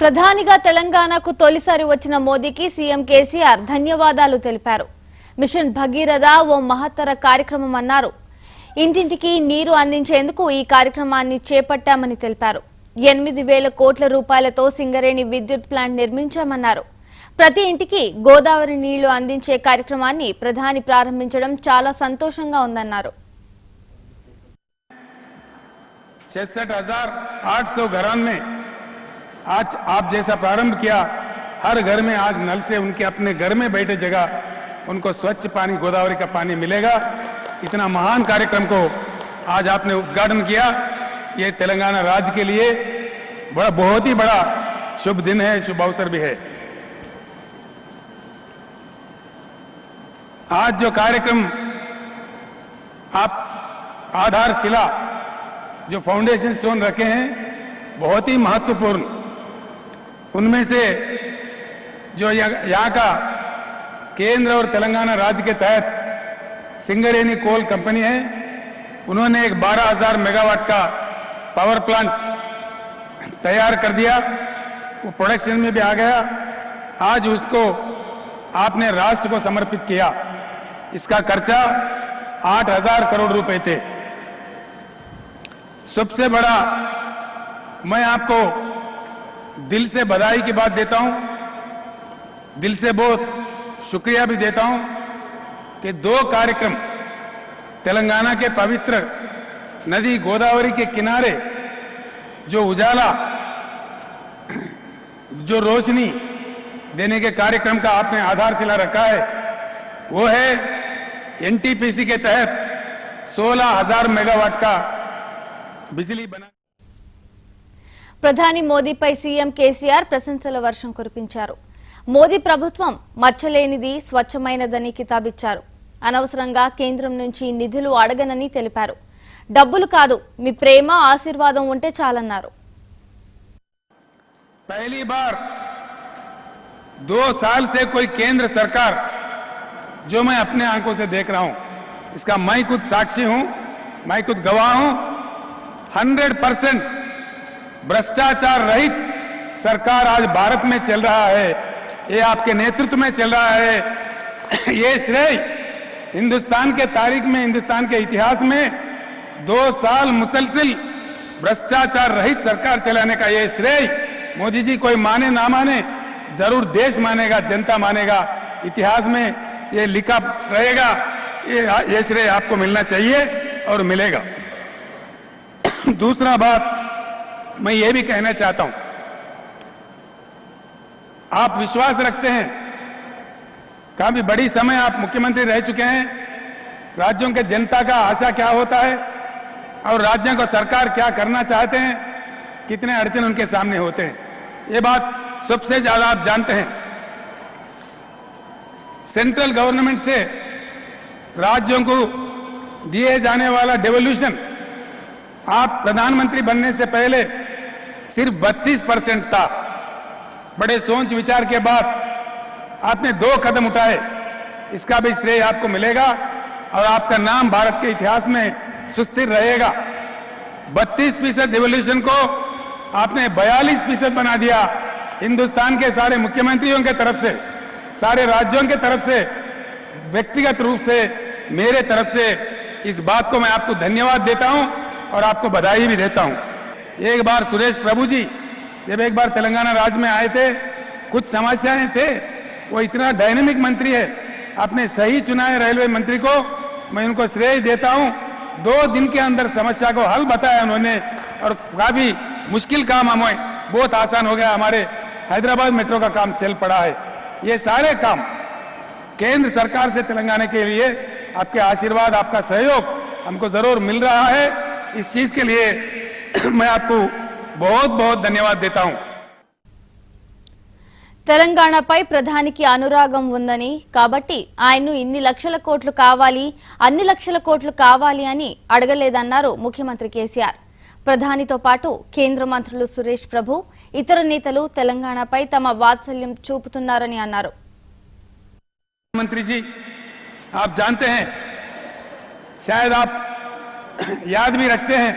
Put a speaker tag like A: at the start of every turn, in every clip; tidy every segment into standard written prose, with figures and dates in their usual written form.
A: ప్రధానిగా తెలంగాణకు తొలిసారి వచ్చిన మోదీకి సీఎం కేసీఆర్ ధన్యవాదాలు తెలిపారు. మిషన్ భగీరథ ఓ మహత్తర కార్యక్రమం అన్నారు. ఇంటింటికి నీరు అందించేందుకు ఈ కార్యక్రమాన్ని చేపట్టామని తెలిపారు. 8,000 కోట్ల రూపాయలతో సింగరేణి విద్యుత్ ప్లాంట్ నిర్మించామన్నారు. ప్రతి ఇంటికి గోదావరి నీళ్లు అందించే కార్యక్రమాన్ని ప్రధాని ప్రారంభించడం చాలా సంతోషంగా ఉందన్నారు.
B: 66,800 घरों में आज आप जैसा प्रारंभ किया, हर घर में आज नल से उनके अपने घर में बैठे जगह उनको स्वच्छ पानी, गोदावरी का पानी मिलेगा। इतना महान कार्यक्रम को आज आपने उद्घाटन किया। ये तेलंगाना राज्य के लिए बहुत ही बड़ा शुभ दिन है, शुभ अवसर भी है। आज जो कार्यक्रम आप आधारशिला जो फाउंडेशन स्टोन रखे हैं बहुत ही महत्वपूर्ण, उनमें से जो यहाँ का केंद्र और तेलंगाना राज्य के तहत सिंगरेनी कोल कंपनी है, उन्होंने एक 12,000 मेगावाट का पावर प्लांट तैयार कर दिया। वो प्रोडक्शन में भी आ गया। आज उसको आपने राष्ट्र को समर्पित किया। इसका खर्चा 8,000 करोड़ रुपए थे। सबसे बड़ा मैं आपको दिल से बधाई की बात देता हूं, दिल से बहुत शुक्रिया भी देता हूं कि 2 कार्यक्रम तेलंगाना के पवित्र नदी गोदावरी के किनारे जो उजाला, जो रोशनी देने के कार्यक्रम का आपने आधारशिला रखा है, वो है एनटीपीसी के तहत 16,000 मेगावाट का बिजली बना।
A: ప్రధాని మోదీపై సీఎం కేసీఆర్ ప్రశంసల వర్షం కురిపించారు. మోదీ ప్రభుత్వం మచ్చలేనిది, స్వచ్ఛమైనదని కితాబిచ్చారు. అనవసరంగా కేంద్రం నుంచి నిధులు అడగనని తెలిపారు. డబ్బులు కాదు, మీ ప్రేమ, ఆశీర్వాదం ఉంటే చాలన్నారు.
B: पहली बार 2 साल से कोई केंद्र सरकार जो मैं अपने आंखों से देख रहा हूं, इसका मैं खुद साक्षी हूं, मैं खुद गवाह हूं। 100% भ्रष्टाचार रहित सरकार आज भारत में चल रहा है। ये आपके नेतृत्व में चल रहा है। ये श्रेय हिंदुस्तान के तारीख में, हिंदुस्तान के इतिहास में 2 साल मुसलसिल भ्रष्टाचार रहित सरकार चलाने का ये श्रेय मोदी जी कोई माने ना माने, जरूर देश मानेगा, जनता मानेगा। इतिहास में ये लिखा रहेगा। ये श्रेय आपको मिलना चाहिए और मिलेगा। दूसरा बात मैं ये भी कहना चाहता हूं, आप विश्वास रखते हैं, काफी बड़ी समय आप मुख्यमंत्री रह चुके हैं। राज्यों के जनता का आशा क्या होता है और राज्यों को सरकार क्या करना चाहते हैं, कितने अड़चन उनके सामने होते हैं, ये बात सबसे ज्यादा आप जानते हैं। सेंट्रल गवर्नमेंट से राज्यों को दिए जाने वाला डेवोल्यूशन आप प्रधानमंत्री बनने से पहले सिर्फ 32% था। बड़े सोच विचार के बाद आपने 2 कदम उठाए, इसका भी श्रेय आपको मिलेगा और आपका नाम भारत के इतिहास में सुस्थिर रहेगा। 32% डेवोल्यूशन को आपने 42% बना दिया। हिंदुस्तान के सारे मुख्यमंत्रियों के तरफ से, सारे राज्यों के तरफ से, व्यक्तिगत रूप से, मेरे तरफ से इस बात को मैं आपको धन्यवाद देता हूं और आपको बधाई भी देता हूं। एक बार सुरेश प्रभु जी जब एक बार तेलंगाना राज्य में आए थे, कुछ समस्याएं थे। वो इतना डायनेमिक मंत्री है, आपने सही चुना है रेलवे मंत्री को, मैं उनको श्रेय देता हूं। 2 दिन के अंदर समस्या को हल बताया उन्होंने और काफी मुश्किल काम हमें बहुत आसान हो गया। हमारे हैदराबाद मेट्रो का काम चल पड़ा है। ये सारे काम केंद्र सरकार से तेलंगाना के लिए आपके आशीर्वाद, आपका सहयोग हमको जरूर मिल रहा है। इस चीज के लिए मैं आपको बहुत बहुत धन्यवाद देता हूं।
A: తెలంగాణపై ప్రధానికి అనురాగం ఉందని, కాబట్టి ఆయన్ను ఇన్ని లక్షల కోట్లు కావాలి, అన్ని లక్షల కోట్లు కావాలి అని అడగలేదన్నారు ముఖ్యమంత్రి కేసీఆర్. ప్రధానితో పాటు కేంద్ర మంత్రులు సురేష్ ప్రభు, ఇతర నేతలు తెలంగాణపై తమ వాత్సల్యం చూపుతున్నారని అన్నారు.
B: मंत्री जी, आप जानते हैं, शायद आप याद भी रखते हैं,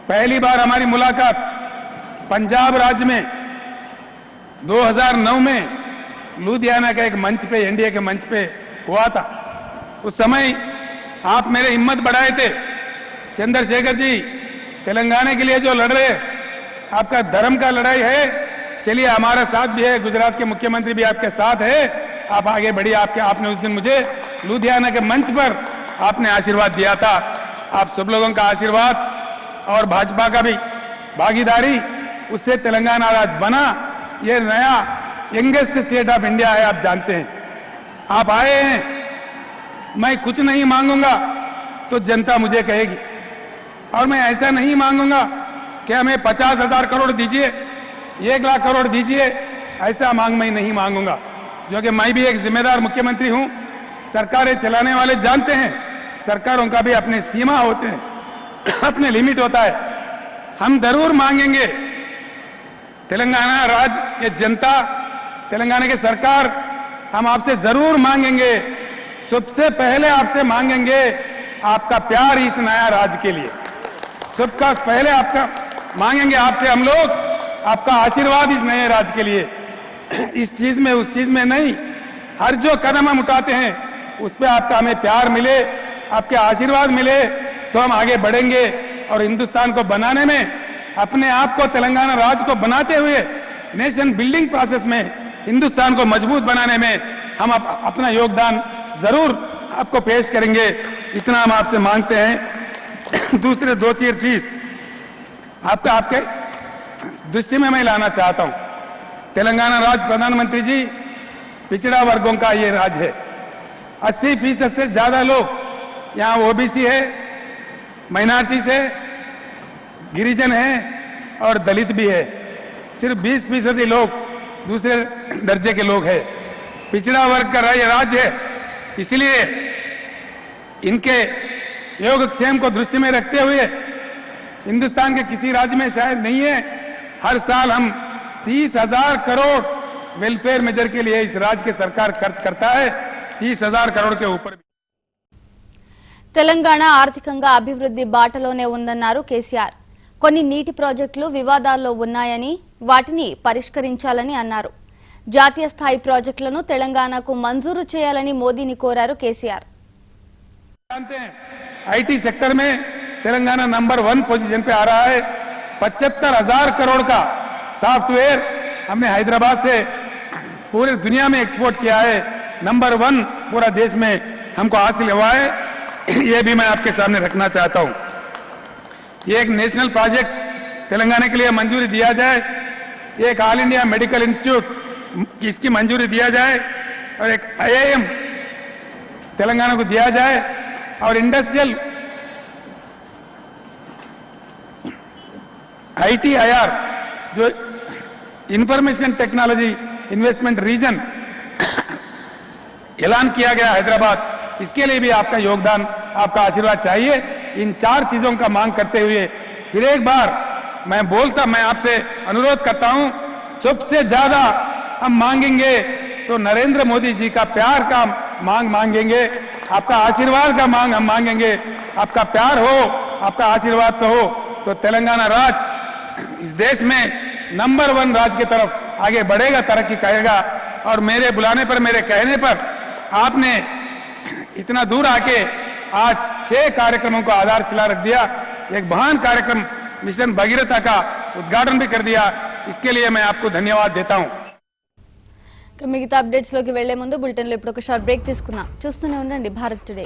B: पहली बार हमारी मुलाकात पंजाब राज्य में 2009 में लुधियाना का एक मंच पे, एनडीए के मंच पे हुआ था। उस समय आप मेरे हिम्मत बढ़ाए थे, चंद्रशेखर जी तेलंगाना के लिए जो लड़ रहे, आपका धर्म का लड़ाई है, चलिए हमारा साथ भी है, गुजरात के मुख्यमंत्री भी आपके साथ है, आप आगे बढ़िए। आपने उस दिन मुझे लुधियाना के मंच पर आपने आशीर्वाद दिया था। आप सब लोगों का आशीर्वाद और भाजपा का भी भागीदारी, उससे तेलंगाना राज्य बना। ये नया यंगेस्ट स्टेट ऑफ इंडिया है, आप जानते हैं। आप आए हैं, मैं कुछ नहीं मांगूंगा तो जनता मुझे कहेगी, और मैं ऐसा नहीं मांगूंगा कि हमें 50,000 करोड़ दीजिए, 1 लाख करोड़ दीजिए, ऐसा मांग मैं नहीं मांगूंगा। जो कि मैं भी एक जिम्मेदार मुख्यमंत्री हूं। सरकारें चलाने वाले जानते हैं, सरकारों का भी अपने सीमा होते हैं, अपने लिमिट होता है। हम जरूर मांगेंगे, तेलंगाना राज्य के जनता, तेलंगाना की सरकार, हम आपसे जरूर मांगेंगे। सबसे पहले आपसे मांगेंगे आपका प्यार इस नया राज्य के लिए। सबका पहले आपका मांगेंगे आपसे हम लोग, आपका आशीर्वाद इस नए राज्य के लिए। इस चीज में उस चीज में नहीं, हर जो कदम हम उठाते हैं उस पर आपका हमें प्यार मिले, आपके आशीर्वाद मिले तो हम आगे बढ़ेंगे। और हिंदुस्तान को बनाने में, अपने आप को, तेलंगाना राज्य को बनाते हुए नेशन बिल्डिंग प्रोसेस में, हिंदुस्तान को मजबूत बनाने में हम अपना योगदान जरूर आपको पेश करेंगे। इतना हम आपसे मांगते हैं। दूसरे 2-4 चीज आपके दृष्टि में मैं लाना चाहता हूं। तेलंगाना राज्य, प्रधानमंत्री जी, पिछड़ा वर्गों का ये राज्य है। 80% से ज्यादा लोग यहाँ ओबीसी है, माइनॉरिटीज है, गिरिजन है और दलित भी है। सिर्फ 20% ही लोग दूसरे दर्जे के लोग हैं। पिछड़ा वर्ग का राज्य है, इसलिए इनके योगक्षेम को दृष्टि में रखते हुए हिंदुस्तान के किसी राज्य में शायद नहीं है, हर साल हम 30,000 करोड़ वेलफेयर मेजर के लिए इस राज्य की सरकार खर्च करता है, 30,000 करोड़ के ऊपर।
A: తెలంగాణ ఆర్థికంగా అభివృద్ధి బాటలోనే ఉందన్నారు కేసీఆర్. కొన్ని నీటి ప్రాజెక్టులు వివాదాల్లో ఉన్నాయని, వాటిని పరిష్కరించాలని అన్నారు. జాతీయ స్థాయి ప్రాజెక్టులను తెలంగాణకు మంజూరు చేయాలని మోదీని కోరారు కేసీఆర్.
B: जानते हैं आईटी सेक्टर में तेलंगाना नंबर 1 पोजीशन पे आ रहा है। 75,000 करोड़ का सॉफ्टवेयर हमने हैदराबाद से पूरे दुनिया में एक्सपोर्ट किया है। नंबर 1 पूरा देश में हमको हासिल हुआ है। ये भी मैं आपके सामने रखना चाहता हूं। ये एक नेशनल प्रोजेक्ट तेलंगाना के लिए मंजूरी दिया जाए, एक ऑल इंडिया मेडिकल इंस्टीट्यूट की इसकी मंजूरी दिया जाए, और एक IIM तेलंगाना को दिया जाए, और इंडस्ट्रियल ITIR जो इंफॉर्मेशन टेक्नोलॉजी इन्वेस्टमेंट रीजन ऐलान किया गया हैदराबाद, इसके लिए भी आपका योगदान, आपका आशीर्वाद चाहिए। इन 4 चीजों का मांग करते हुए फिर एक बार मैं आपसे अनुरोध करता हूं, सबसे ज्यादा हम मांगेंगे तो नरेंद्र मोदी जी का प्यार का मांगेंगे, आपका आशीर्वाद का हम मांगेंगे। आपका प्यार हो, आपका आशीर्वाद तो हो, तो तेलंगाना राज्य इस देश में नंबर 1 राज्य की तरफ आगे बढ़ेगा, तरक्की करेगा। और मेरे बुलाने पर, मेरे कहने पर आपने इतना दूर आके आज 6 कार्यक्रमों को आधारशिला रख दिया। एक महान कार्यक्रम मिशन भगीरथा का उद्घाटन भी कर दिया। इसके लिए मैं आपको धन्यवाद देता हूं।
A: మిగతా అప్డేట్స్ లోకి వెళ్లే ముందు బులెటిన్ లో ఇప్పుడు ఒక షార్ట్ బ్రేక్ తీసుకుందాం. చూస్తూనే ఉండండి భారత్ టుడే.